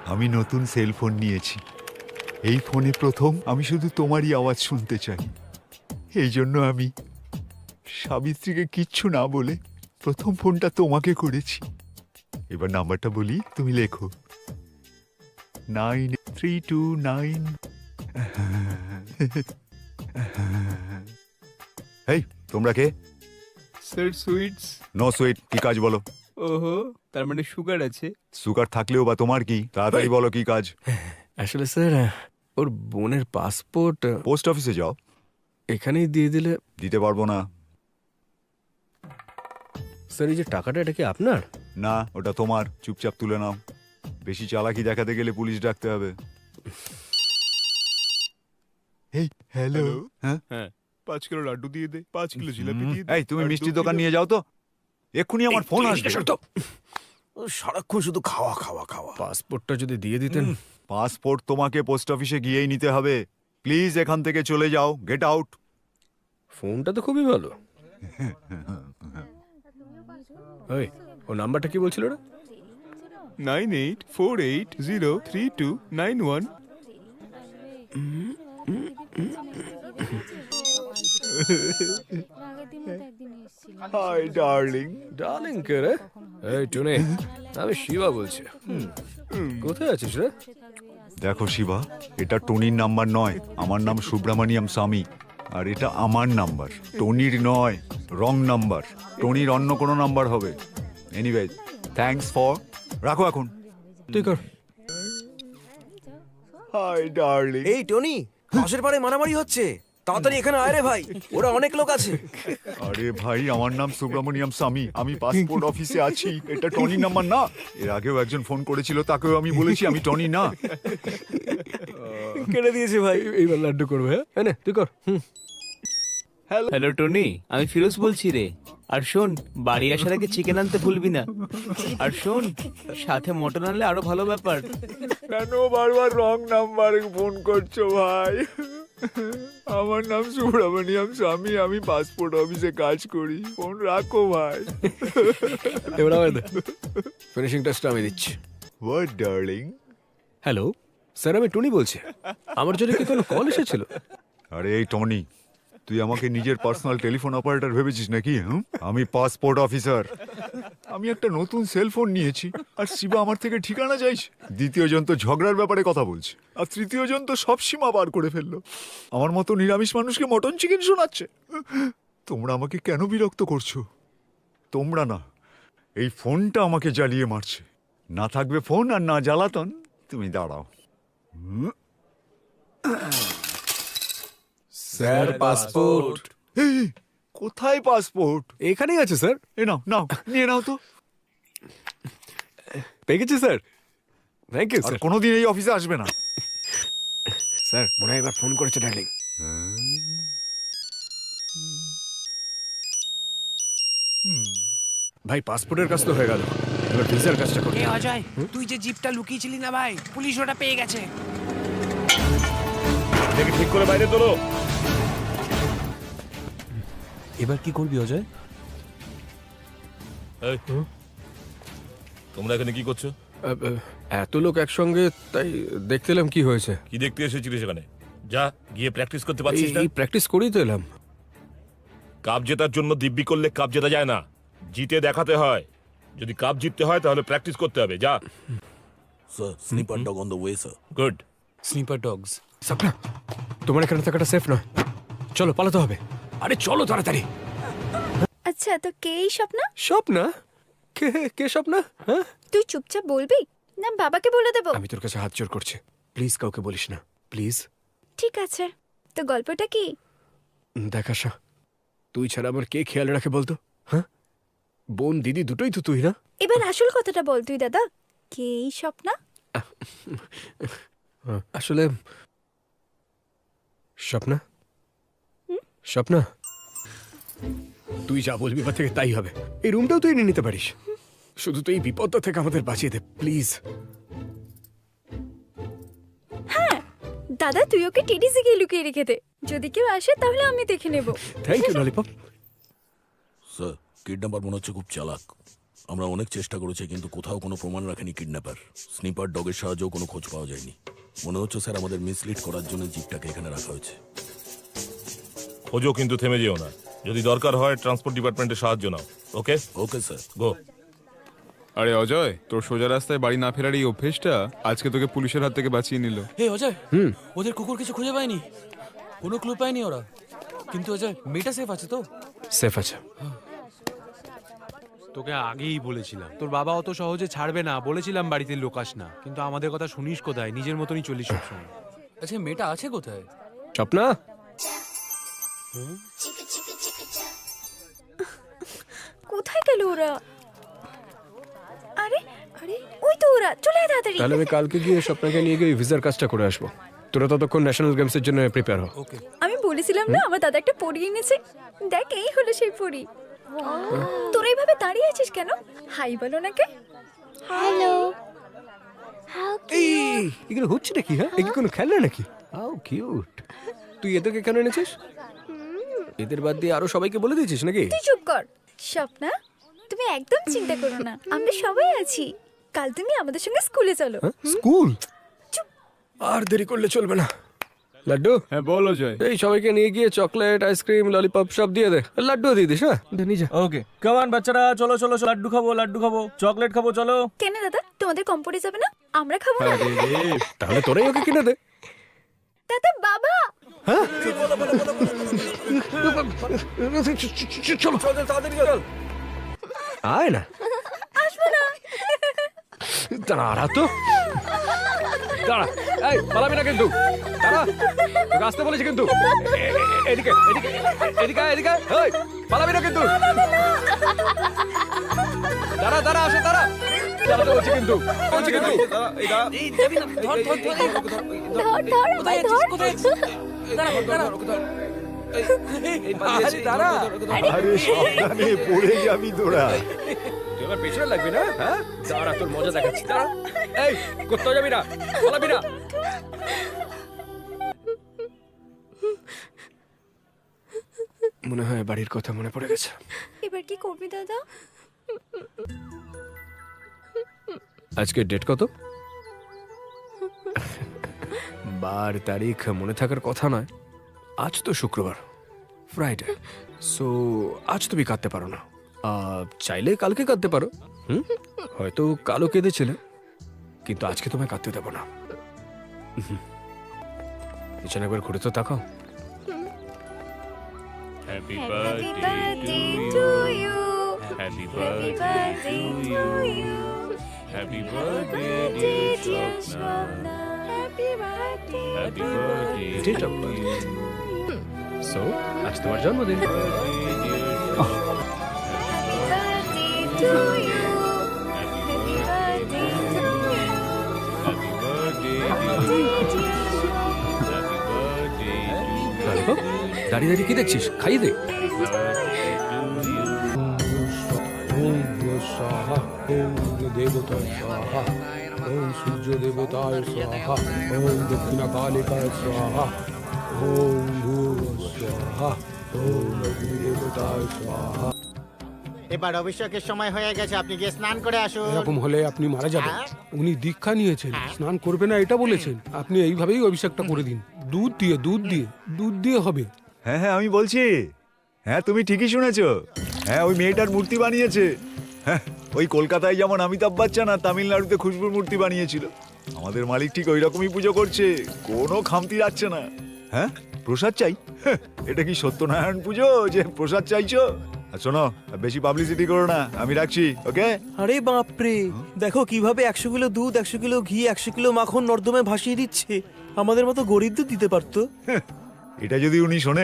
আমি নতুন cell phone নিয়েছি। এই ফোনে প্রথম আমি শুধু তোমারই আওয়াজ শুনতে চাই। এই জন্য আমি সাবিত্রীকে কিচ্ছু না বলে প্রথম ফোনটা তোমাকে করেছি। এবার নাম্বারটা বলি, তুমি লেখো 9329। এই তোমরা কে? Sir sweets. নো সুইট, কি কাজ বলো? ওহো, তার মানে সুগার আছে। সুগার থাকলেও বা তোমার কি? তাড়াতাড়ি বলো কি কাজ। আসলে স্যার ওর বোনের পাসপোর্ট পোস্ট অফিসে যাও। এখানেই দিয়ে দিলে। দিতে পারবো না। স্যার এই যে টাকাটা, এটা কি আপনার? না, ওটা তোমার। চুপচাপ তুলে নাও। বেশি চালাকি দেখাতে গেলে পুলিশ ডাকতে হবে। এই হ্যালো। হ্যাঁ, হ্যাঁ, 5 কিলো লাড্ডু দিয়ে দে, 5 কিলো জিলাপি দিয়ে দে। এই তুমি আর মিষ্টি 2 দোকান কিলো- নিয়ে যাও তো। এক্ষুনি আমার ফোন আসবে। ও সারাক্ষণ শুধু খাওয়া খাওয়া খাওয়া। পাসপোর্টটা যদি দিয়ে দিতেন। পাসপোর্ট তোমাকে পোস্ট অফিসে গিয়েই নিতে হবে। প্লিজ এখান থেকে চলে যাও, গেট আউট। ফোনটা তো খুবই ভালো। ওই ও নাম্বারটা কি বলছিল রে? 9848032991। Hi darling. ডার্লিং কে রে? এই টুনি, আমি শিবা বলছি। কোথায় আছিস রে? দেখো শিবা, এটা টনির নাম্বার নয়। আমার নাম সুব্রমণিয়াম স্বামী। আর এটা আমার নাম্বার, টনির নয়। Wrong number. টনির অন্য কোনো নাম্বার হবে। Anyway, thanks for. রাখো এখন। তুই কর। Hi darling. এই টনি, পাশের পাড়ে মারামারি হচ্ছে, তাড়াতাড়ি এখানে আয় রে ভাই, ওরা অনেক লোক আছে। আরে ভাই, আমার নাম সুব্রমণিয়াম স্বামী। আমি পাসপোর্ট অফিসে আছি। এটা টনি নাম্বার না। এর আগেও একজন ফোন করেছিল, তাকেও আমি বলেছি আমি টনি না। কেটে দিয়েছে ভাই। এইবার লাড্ডু করবে। হ্যাঁ এনে তুই কর। হ্যালো টনি, আমি ফিরোজ বলছি রে। আর শোন, বাড়ি আসার আগে চিকেন আনতে ভুলবি না। আর শোন, সাথে মটন আনলে আরো ভালো ব্যাপার। কেন বারবার রং নাম্বারে ফোন করছো ভাই? আমার নাম সুব্রমণিয়াম স্বামী। আমি পাসপোর্ট অফিসে কাজ করি। ফোন রাখো ভাই। এবার আমার ফিনিশিং টাচটা আমি দিচ্ছি। What darling? হ্যালো স্যার, আমি টুনি বলছি। আমার জন্য কি কোনো কল এসেছিল? আরে এই টনি, তুই আমাকে নিজের পার্সোনাল টেলিফোন অপারেটর ভেবেছিস নাকি? আমি পাসপোর্ট অফিসার। আমি একটা নতুন সেল ফোন নিয়েছি, আর শিবা আমার থেকে ঠিকানা চাইছে। দ্বিতীয় জন তো ঝগড়ার ব্যাপারে কথা বলছে, আর তৃতীয় জন তো সব সীমা পার করে ফেললো। আমার মতো নিরামিষ মানুষকে মটন চিকেন শোনাচ্ছে। তোমরা আমাকে কেন বিরক্ত করছো? তোমরা না, এই ফোনটা আমাকে জ্বালিয়ে মারছে। না থাকবে ফোন আর না জ্বালাতন। তুমি দাঁড়াও। স্যার পাসপোর্ট এই, কোথায় পাসপোর্ট? এখানেই আছে স্যার। এ নাও নাও, নিয়ে নাও তো। পেয়ে গেছি স্যার। থ্যাংক ইউ আর স্যার। কোনোদিন এই অফিসে আসবে না। স্যার মনে হয় এবার ফোন করেছে ডার্লিং। ভাই পাসপোর্টের কাজ তো হয়ে গেল, এবার ভিসার কাজটা করতে এ হবে। অজয়, তুই যে জিপটা লুকিয়েছিলি না ভাই, পুলিশ ওটা পেয়ে গেছে। ঠিক করে বাইরে তোলো। এবার কি করবি অজয়? এই, তোমরা এখানে কি করছো? এত লোক একসঙ্গে, তাই দেখতে এলাম কি হয়েছে। কি দেখতে এসেছিস সেখানে? যা গিয়ে প্র্যাকটিস করতে পারছিস না? এই প্র্যাকটিস করেই তো এলাম। কাপ জেতার জন্য দিব্যি করলে কাপ জেতা যায় না, জিতে দেখাতে হয়। যদি কাপ জিততে হয় তাহলে প্র্যাকটিস করতে হবে। যা। Sir, sniper dog on the way, sir. Good. Sniffer dogs. Sapna, তোমার এখানে থাকাটা সেফ নয়, চলো পালাতে হবে। আরে চলো তাড়াতাড়ি। আচ্ছা, তো কে এই স্বপ্না? স্বপ্না? কে কে স্বপ্না? হ্যাঁ, তুই চুপচাপ বলবি না বাবাকে বলে দেব? আমি তোর কাছে হাত জোর করছি, প্লিজ কাউকে বলিস না, প্লিজ। ঠিক আছে, তো গল্পটা কি? দেখ আশা, তুই ছাড়া আমার কে খেয়াল রাখে বলতো? হ্যাঁ, বোন দিদি দুটোই তো তুই না? এবার আসল কথাটা বল তুই দাদা, কে এই স্বপ্না? আসলে স্বপ্না, স্বপ্না, তুই যা বলবি বা থেকে তাই হবে। এই রুমটাও তুই নিয়ে নিতে পারিস, শুধু তুই এই বিপদটা থেকে আমাদের বাঁচিয়ে দে প্লিজ। দাদা, তুই ওকে টিডিসি গিয়ে লুকিয়ে রেখে দে, যদি কেউ আসে তাহলে আমি দেখে নেব। Thank you lollipop. Sir, kid number মনে হচ্ছে খুব চালাক। আমরা অনেক চেষ্টা করেছি কিন্তু কোথাও কোনো প্রমাণ রাখেনি কিডন্যাপার। স্নিপার ডগের সাহায্যেও কোনো খোঁজ পাওয়া যায়নি। মনে হচ্ছে স্যার আমাদের মিসলিড করার জন্য জিপটাকে এখানে রাখা হয়েছে। খোঁজও কিন্তু থেমে যেও না, যদি দরকার হয় ট্রান্সপোর্ট ডিপার্টমেন্টের সাহায্য নাও। ওকে ওকে স্যার। গো। আরে অজয়, তোর সোজা রাস্তায় বাড়ি না ফেরার এই অভ্যেসটা আজকে তোকে পুলিশের হাত থেকে বাঁচিয়ে নিল। হে অজয়, ওদের কুকুর কিছু খুঁজে পায়নি, কোনো ক্লু পায়নি ওরা। কিন্তু অজয়, মেয়েটা সেফ আছে তো? সেফ আছে। তোকে আগেই বলেছিলাম তোর বাবা অত সহজে ছাড়বে না, বলেছিলাম বাড়িতে লোকাস না, কিন্তু আমাদের কথা শুনিস কোথায়, নিজের মতনই চলিস সবসময়। আচ্ছা মেয়েটা আছে কোথায়? স্বপ্না, কোথায় গেল ওরা? আরে আরে ওই তো ওরা, চলে আয় তাড়াতাড়ি। তাহলে আমি কালকে গিয়ে স্বপ্নাকে নিয়ে গিয়ে ভিসার কাজটা করে আসবো। তোরা ততক্ষণ ন্যাশনাল গেমসের জন্য প্রিপেয়ার হ। ওকে। আমি বলেছিলাম না আমার দাদা একটা পরী এনেছে, দেখ এই হলো সেই পরী। তোরা এইভাবে দাঁড়িয়ে আছিস কেন? হাই বলো নাকি? হ্যালো। এই এগুলো হচ্ছে নাকি? হ্যাঁ, এগুলো কোনো খেলনা নাকি? How cute. তুই এদেরকে কেন এনেছিস? এদের বাদ দিয়ে আরো সবাইকে বলে দিয়েছিস নাকি? তুই চুপ কর। স্বপ্না, তুমি একদম চিন্তা করো না, আমরা সবাই আছি। কাল তুমি আমাদের সঙ্গে স্কুলে চলো। স্কুল? আর দেরি করলে চলবে না। লাড্ডু, হ্যাঁ বল অজয়। এই সবাইকে নিয়ে গিয়ে চকলেট, আইসক্রিম, ললিপপ সব দিয়ে দে। লাড্ডু দিয়ে দিস। হ্যাঁ, নিয়ে যা। ওকে কাম অন বাচ্চারা, চলো চলো, লাড্ডু খাবো, চকলেট খাবো, চলো। কেন দাদা, তোমাদের কম পড়ে যাবে না? আমরা খাবো না? তাহলে তোরাই ওকে কিনে দে। দাদা বাবা, চলো তাড়াতাড়ি চল। আয় না। আসবো না। দাঁড়া তো, দাঁড়া। এই পালাবি না কিন্তু, দাঁড়া। তোকে আসতে বলেছি কিন্তু। এদিকে এদিকে এদিকে এদিকে। এই পালাবি না কিন্তু। দাঁড়া দাঁড়া, আসো দাঁড়া। দাঁড়া তো বলছি কিন্তু, বলছি কিন্তু। এই যাবি না, ধর ধর ধর। ধর ধর কোথায় ধর। আছিস? কোথায় আছিস? দাঁড়া দাঁড়া। আরে দাঁড়া। আরে সাবধানে, পড়ে যাবি তোরা। তুই আমার পেছনে লাগবি না? হ্যাঁ, দাঁড়া, তোর মজা দেখাচ্ছি। দাঁড়া। এই কোথাও যাবি না, পালাবি না। মনে হয় বাড়ির কথা মনে পড়ে গেছে। এবার কি করবি দাদা? আজকে ডেট কত? বার তারিখ মনে থাকার কথা নয়। আজ তো শুক্রবার, ফ্রাইডে। সো আজ তুমি কাঁদতে পারো না। চাইলে কালকে কাঁদতে পারো। হয়তো কালো কেঁদেছিলে, কিন্তু আজকে তোমায় কাঁদতে দেবো না। পিছনে একবার ঘুরে তো তাকাও। Happy Happy birthday to you. Happy Happy birthday to you. Happy Dear Swapna. Happy birthday. Date of birth. So, আজ তোমার জন্মদিন। Happy birthday to you. Happy birthday to you. Lollipop, দাঁড়িয়ে দাঁড়িয়ে কি দেখছিস? খাইয়ে দে। দেবতায় স্বাহা, ওম সূর্য দেবতায় স্বাহা, ওম দক্ষিণা কালিকায় স্বাহা, ওম ভূর স্বাহা, ওম অগ্নি দেবতায় স্বাহা। এবার অভিষেকের সময় হয়ে গেছে, আপনি গিয়ে স্নান করে আসুন। এরকম হলে আপনি মারা যাবেন। উনি দীক্ষা নিয়েছেন, স্নান করবে না এটা বলেছেন। আপনি এইভাবেই অভিষেকটা করে দিন। দুধ দিয়ে দুধ দিয়ে দুধ দিয়ে হবে। হ্যাঁ হ্যাঁ, আমি বলছি। হ্যাঁ, তুমি ঠিকই শুনেছো। হ্যাঁ, ওই মেয়েটার মূর্তি বানিয়েছে। হ্যাঁ, ওই কলকাতায় যেমন অমিতাভ বচ্চন আর তামিলনাড়ুতে খুশবুর মূর্তি বানিয়েছিল। আমাদের মালিক ঠিক ওই রকমই পুজো করছে, কোনো খামতি রাখছে না। হ্যাঁ, প্রসাদ চাই? হ্যাঁ, এটা কি সত্যনারায়ণ পুজো যে প্রসাদ চাইছো? আর শোনো, বেশি পাবলিসিটি করো না, আমি রাখছি। ওকে? আরে বাপরে, দেখো কিভাবে 100 কিলো দুধ, 100 কিলো ঘি, 100 কিলো মাখন নর্দমায় ভাসিয়ে দিচ্ছে। আমাদের মতো গরিবদের দিতে পারতো। এটা যদি উনি শোনে